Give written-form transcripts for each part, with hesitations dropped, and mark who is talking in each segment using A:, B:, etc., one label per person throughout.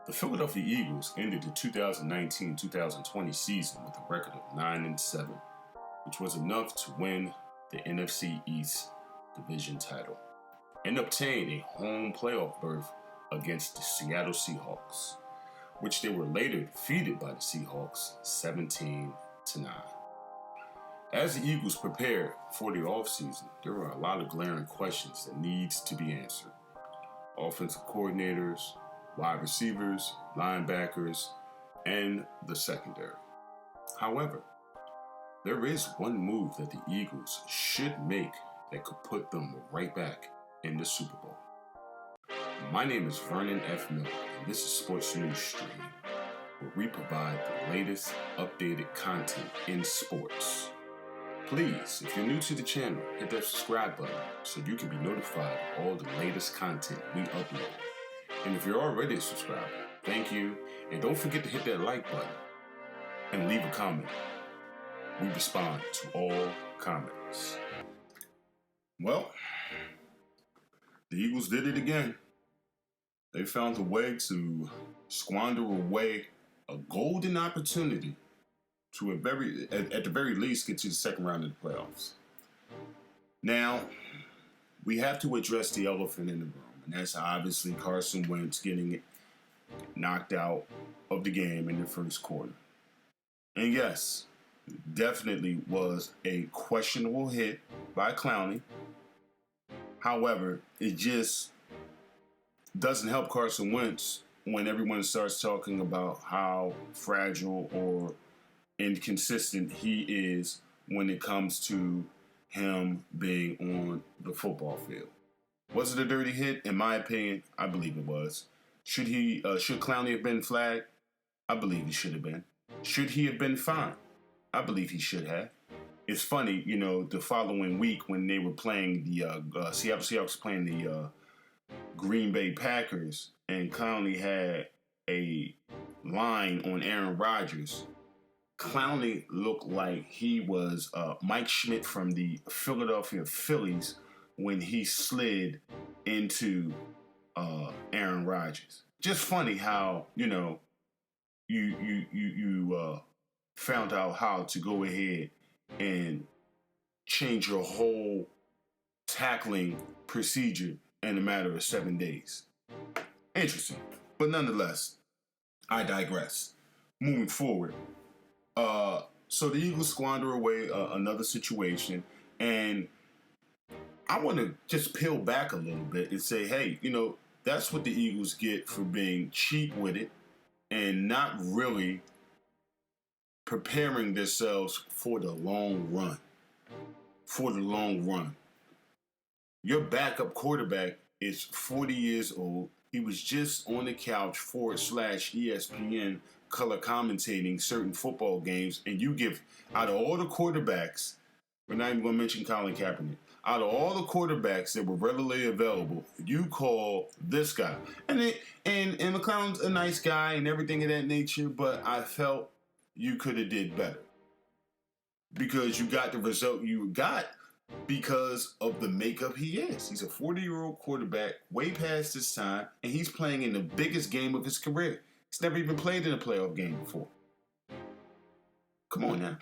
A: The Philadelphia Eagles ended the 2019-2020 season with a record of 9-7, which was enough to win the NFC East division title and obtain a home playoff berth against the Seattle Seahawks, which they were later defeated by the Seahawks 17-9. As the Eagles prepared for the offseason, there were a lot of glaring questions that needs to be answered. Offensive coordinators, wide receivers, linebackers, and the secondary. However, there is one move that the Eagles should make that could put them right back in the Super Bowl. My name is Vernon F. Miller, and this is Sports News Stream, where we provide the latest updated content in sports. Please, if you're new to the channel, hit that subscribe button so you can be notified of all the latest content we upload. And if you're already a subscriber, thank you, and don't forget to hit that like button and leave a comment. We respond to all comments. Well, the Eagles did it again. They found a way to squander away a golden opportunity to at the very least get to the second round of the playoffs. Now, we have to address the elephant in the room, and that's obviously Carson Wentz getting knocked out of the game in the first quarter. And yes, definitely was a questionable hit by Clowney. However, it just doesn't help Carson Wentz when everyone starts talking about how fragile or inconsistent he is when it comes to him being on the football field. Was it a dirty hit? In my opinion, I believe it was. Should Clowney have been flagged? I believe he should have been. Should he have been fined? I believe he should have. It's funny, the following week when they were playing the Seattle Seahawks playing the Green Bay Packers, and Clowney had a line on Aaron Rodgers. Clowney looked like he was Mike Schmidt from the Philadelphia Phillies when he slid into Aaron Rodgers. Just funny how you found out how to go ahead and change your whole tackling procedure in a matter of 7 days. Interesting, but nonetheless, I digress. Moving forward. So the Eagles squander away another situation, and I want to just peel back a little bit and say, hey, that's what the Eagles get for being cheap with it and not really preparing themselves for the long run. For the long run. Your backup quarterback is 40 years old. He was just on the couch / ESPN color commentating certain football games, and you give, out of all the quarterbacks, we're not even going to mention Colin Kaepernick, out of all the quarterbacks that were readily available, you call this guy. And McClown's a nice guy and everything of that nature, but I felt you could have did better. Because you got the result you got because of the makeup he is. He's a 40-year-old quarterback, way past his time, and he's playing in the biggest game of his career. He's never even played in a playoff game before. Come on now.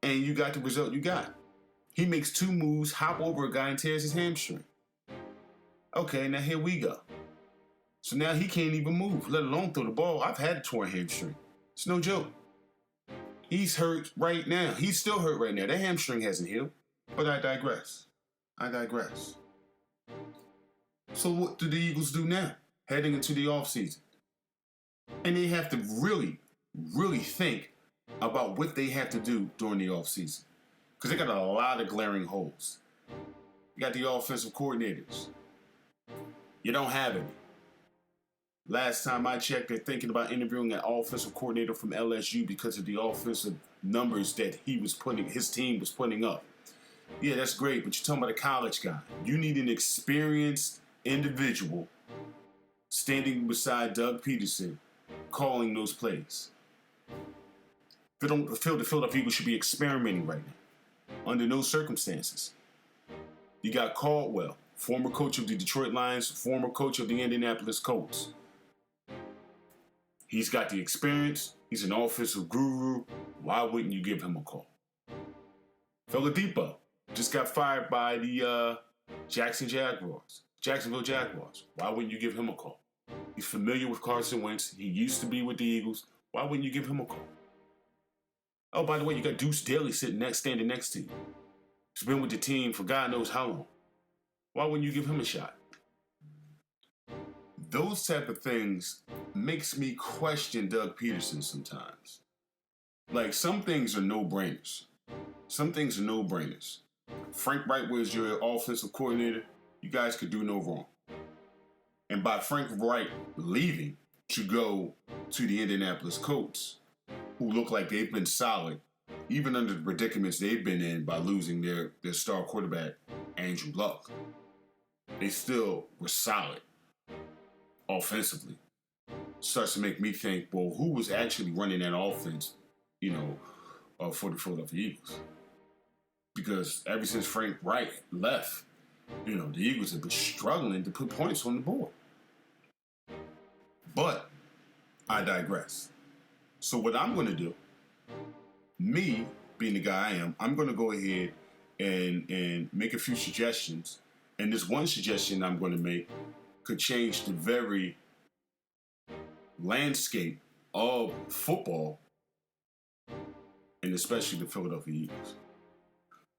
A: And you got the result you got. He makes 2 moves, hop over a guy, and tears his hamstring. Okay, now here we go. So now he can't even move, let alone throw the ball. I've had a torn hamstring. It's no joke. He's hurt right now. He's still hurt right now. That hamstring hasn't healed. But I digress. So what do the Eagles do now, heading into the offseason? And they have to really, really think about what they have to do during the offseason. Because they got a lot of glaring holes. You got the offensive coordinators. You don't have any. Last time I checked, they're thinking about interviewing an offensive coordinator from LSU because of the offensive numbers that his team was putting up. Yeah, that's great, but you're talking about a college guy. You need an experienced individual standing beside Doug Peterson calling those plays. The Philadelphia Eagles should be experimenting right now. Under no circumstances. You got Caldwell, former coach of the Detroit Lions, former coach of the Indianapolis Colts. He's got the experience. He's an offensive guru. Why wouldn't you give him a call? Filadipo just got fired by the Jacksonville Jaguars. Why wouldn't you give him a call? He's familiar with Carson Wentz. He used to be with the Eagles. Why wouldn't you give him a call? Oh, by the way, you got Deuce Daly standing next to you. He's been with the team for God knows how long. Why wouldn't you give him a shot? Those type of things makes me question Doug Peterson sometimes. Like, some things are no-brainers. Frank Wright was your offensive coordinator. You guys could do no wrong. And by Frank Wright leaving to go to the Indianapolis Colts, who look like they've been solid, even under the predicaments they've been in by losing their star quarterback, Andrew Luck, they still were solid offensively. Starts to make me think, well, who was actually running that offense, for the Philadelphia Eagles? Because ever since Frank Wright left, the Eagles have been struggling to put points on the board. But I digress. So what I'm going to do, me being the guy I am, I'm going to go ahead and make a few suggestions. And this one suggestion I'm going to make could change the very landscape of football, and especially the Philadelphia Eagles.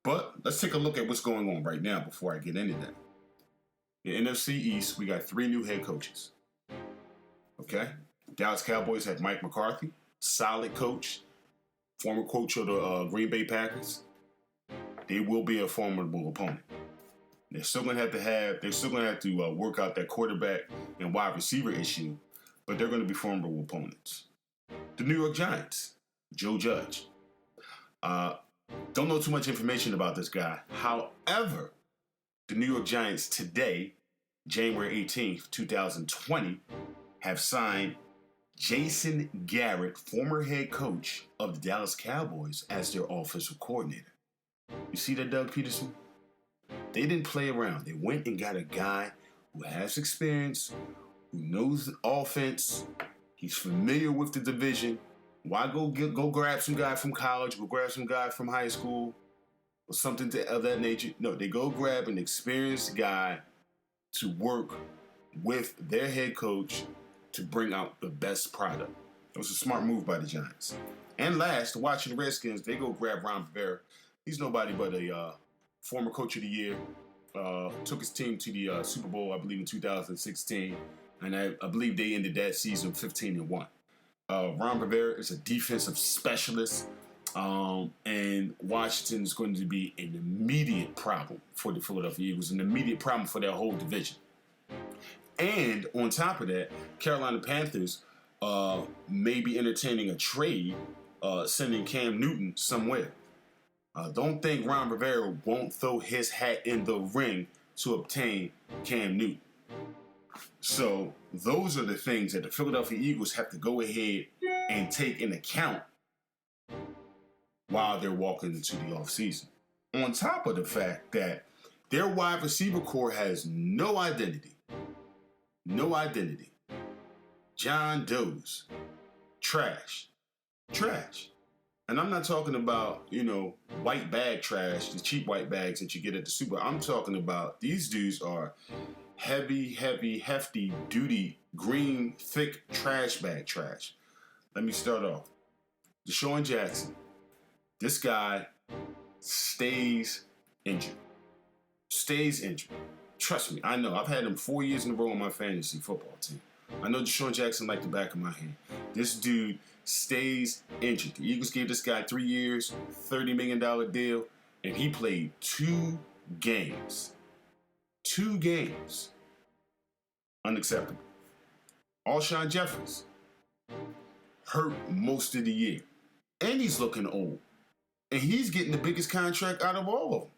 A: But let's take a look at what's going on right now before I get into that. The NFC East, we got 3 new head coaches. Okay? Dallas Cowboys have Mike McCarthy, solid coach, former coach of the Green Bay Packers. They will be a formidable opponent. They're still going to have to work out that quarterback and wide receiver issue, but they're going to be formidable opponents. The New York Giants, Joe Judge. Don't know too much information about this guy. However, the New York Giants today, January 18th, 2020, have signed Jason Garrett, former head coach of the Dallas Cowboys, as their offensive coordinator. You see that, Doug Peterson? They didn't play around. They went and got a guy who has experience, who knows the offense. He's familiar with the division. Why go grab some guy from college, go grab some guy from high school, or something of that nature? No, they go grab an experienced guy to work with their head coach to bring out the best product. It was a smart move by the Giants. And last, the Washington Redskins, they go grab Ron Rivera. He's nobody but a former coach of the year. Took his team to the Super Bowl, I believe, in 2016. And I believe they ended that season 15-1. Ron Rivera is a defensive specialist. And Washington is going to be an immediate problem for the Philadelphia Eagles, an immediate problem for their whole division. And on top of that, Carolina Panthers may be entertaining a trade, sending Cam Newton somewhere. Don't think Ron Rivera won't throw his hat in the ring to obtain Cam Newton. So those are the things that the Philadelphia Eagles have to go ahead and take into account while they're walking into the offseason. On top of the fact that their wide receiver core has no identity. No identity. John Doe's. Trash. And I'm not talking about, white bag trash, the cheap white bags that you get at the super. I'm talking about these dudes are heavy, hefty, duty, green, thick trash bag trash. Let me start off. Deshaun Jackson. This guy stays injured. Trust me, I know. I've had him 4 years in a row on my fantasy football team. I know Deshaun Jackson like the back of my hand. This dude stays injured. The Eagles gave this guy 3 years, $30 million deal, and he played 2 games. 2 games. Unacceptable. Alshon Jeffries hurt most of the year. And he's looking old. And he's getting the biggest contract out of all of them.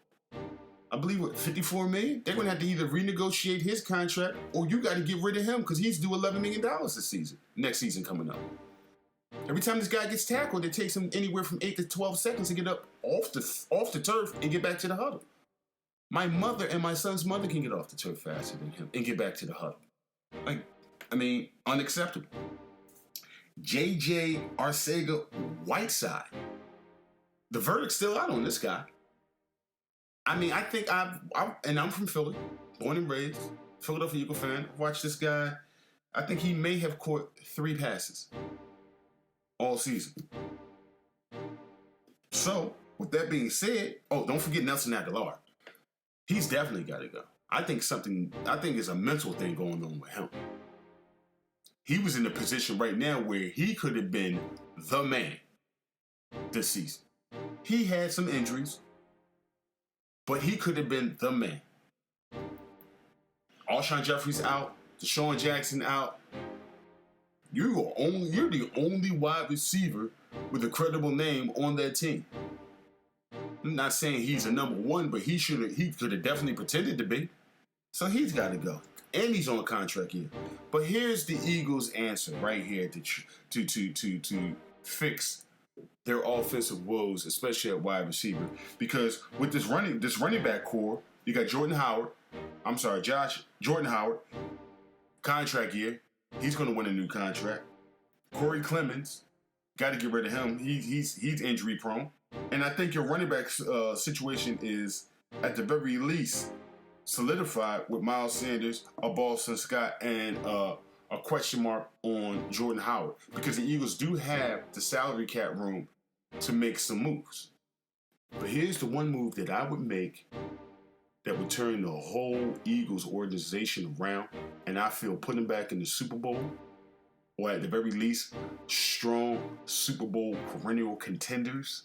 A: I believe, $54 million? They're going to have to either renegotiate his contract or you got to get rid of him because he's due $11 million this season. Next season coming up. Every time this guy gets tackled, it takes him anywhere from 8 to 12 seconds to get up off the turf and get back to the huddle. My mother and my son's mother can get off the turf faster than him and get back to the huddle. Unacceptable. J.J. Arcega-Whiteside. The verdict's still out on this guy. I mean, I think I'm from Philly, born and raised, Philadelphia Eagle fan. Watch this guy. I think he may have caught 3 passes all season. So, with that being said, don't forget Nelson Aguilar. He's definitely got to go. I think it's a mental thing going on with him. He was in a position right now where he could have been the man this season. He had some injuries, but he could have been the man. Alshon Jeffrey's out. Deshaun Jackson out. You're the only wide receiver with a credible name on that team. I'm not saying he's a number 1, but he could have definitely pretended to be. So he's got to go. And he's on contract here. But here's the Eagles' answer right here to fix their offensive woes, especially at wide receiver. Because with this running back core, you got Jordan Howard, contract year. He's going to win a new contract. Corey Clemens, got to get rid of him. He's injury prone. And I think your running back situation is, at the very least, solidified with Miles Sanders, a Boston Scott, and a question mark on Jordan Howard. Because the Eagles do have the salary cap room to make some moves. But here's the one move that I would make that would turn the whole Eagles organization around, and I feel putting back in the Super Bowl, or at the very least, strong Super Bowl perennial contenders,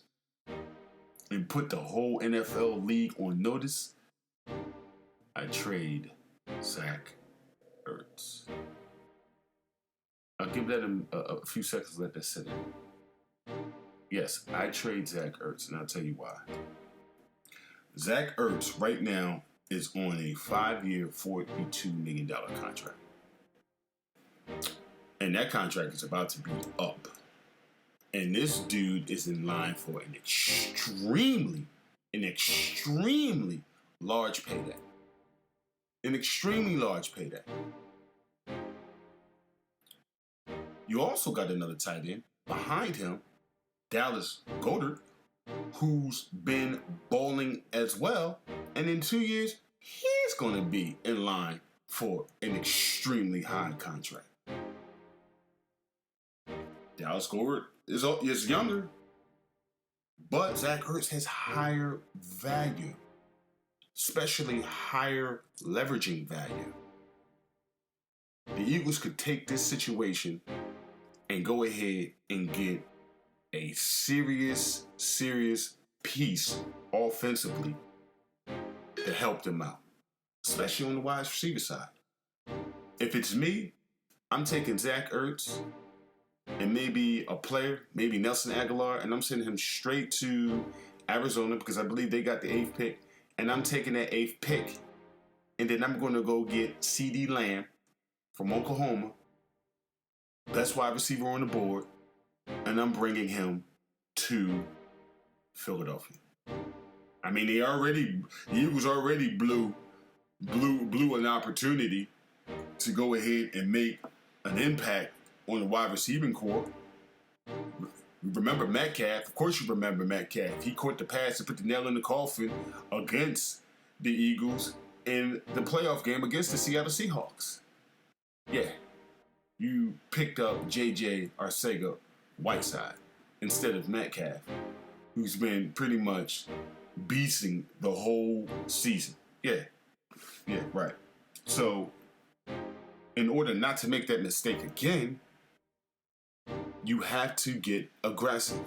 A: and put the whole NFL league on notice, I trade Zach Ertz. I'll give that a few seconds, let that sit in. Yes, I trade Zach Ertz, and I'll tell you why. Zach Ertz right now is on a 5-year, $42 million contract. And that contract is about to be up. And this dude is in line for an extremely large payday. An extremely large payday. You also got another tight end behind him, Dallas Goedert, who's been balling as well. And in 2 years, he's going to be in line for an extremely high contract. Dallas Goedert is younger, but Zach Ertz has higher value, especially higher leveraging value. The Eagles could take this situation and go ahead and get a serious piece offensively to help them out, especially on the wide receiver side. If it's me, I'm taking Zach Ertz and maybe a player, maybe Nelson Aguilar, and I'm sending him straight to Arizona because I believe they got the 8th pick, and I'm taking that 8th pick, and then I'm going to go get CeeDee Lamb from Oklahoma, best wide receiver on the board, and I'm bringing him to Philadelphia. I mean, the Eagles already blew an opportunity to go ahead and make an impact on the wide receiving core. Remember Metcalf? Of course you remember Metcalf. He caught the pass and put the nail in the coffin against the Eagles in the playoff game against the Seattle Seahawks. Yeah, you picked up J.J. Arcega-Whiteside instead of Metcalf, who's been pretty much beasting the whole season. Yeah, right. So, in order not to make that mistake again, you have to get aggressive.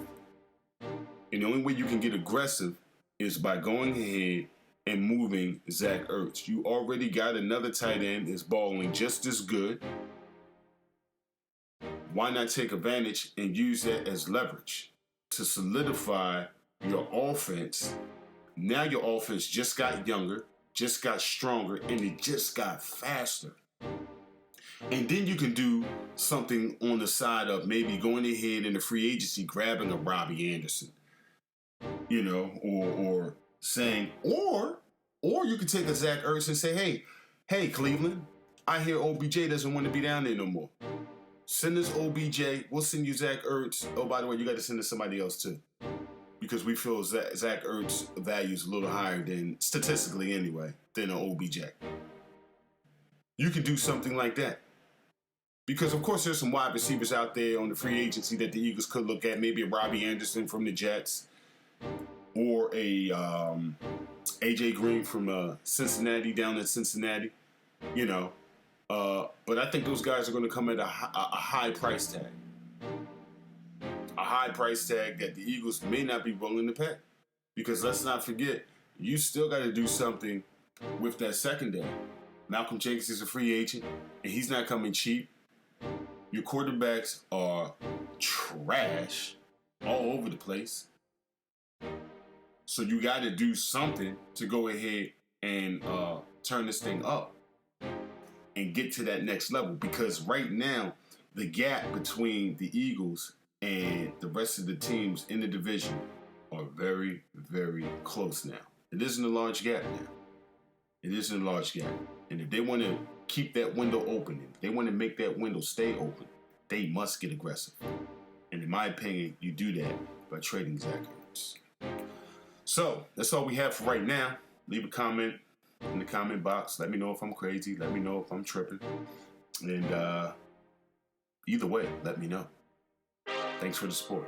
A: And the only way you can get aggressive is by going ahead and moving Zach Ertz. You already got another tight end that's balling just as good. Why not take advantage and use that as leverage to solidify your offense? Now your offense just got younger, just got stronger, and it just got faster. And then you can do something on the side of maybe going ahead in the free agency, grabbing a Robbie Anderson, or saying, or you could take a Zach Ertz and say, hey, Cleveland, I hear OBJ doesn't want to be down there no more. Send us OBJ. We'll send you Zach Ertz. Oh, by the way, you got to send us somebody else too, because we feel Zach Ertz value is a little higher than, statistically anyway, than an OBJ. You can do something like that. Because, of course, there's some wide receivers out there on the free agency that the Eagles could look at. Maybe a Robbie Anderson from the Jets, or a A.J. Green from Cincinnati, down in Cincinnati. But I think those guys are going to come at a high price tag. A high price tag that the Eagles may not be willing to pay. Because let's not forget, you still got to do something with that secondary. Malcolm Jenkins is a free agent, and he's not coming cheap. Your quarterbacks are trash all over the place. So you got to do something to go ahead and turn this thing up and get to that next level. Because right now, the gap between the Eagles and the rest of the teams in the division are very, very close now. It isn't a large gap now. It isn't a large gap. And if they want to keep that window open, if they want to make that window stay open, they must get aggressive. And in my opinion, you do that by trading Zach Ertz. So that's all we have for right now. Leave a comment in the comment box. Let me know if I'm crazy. Let me know if I'm tripping. And either way, let me know. Thanks for the support.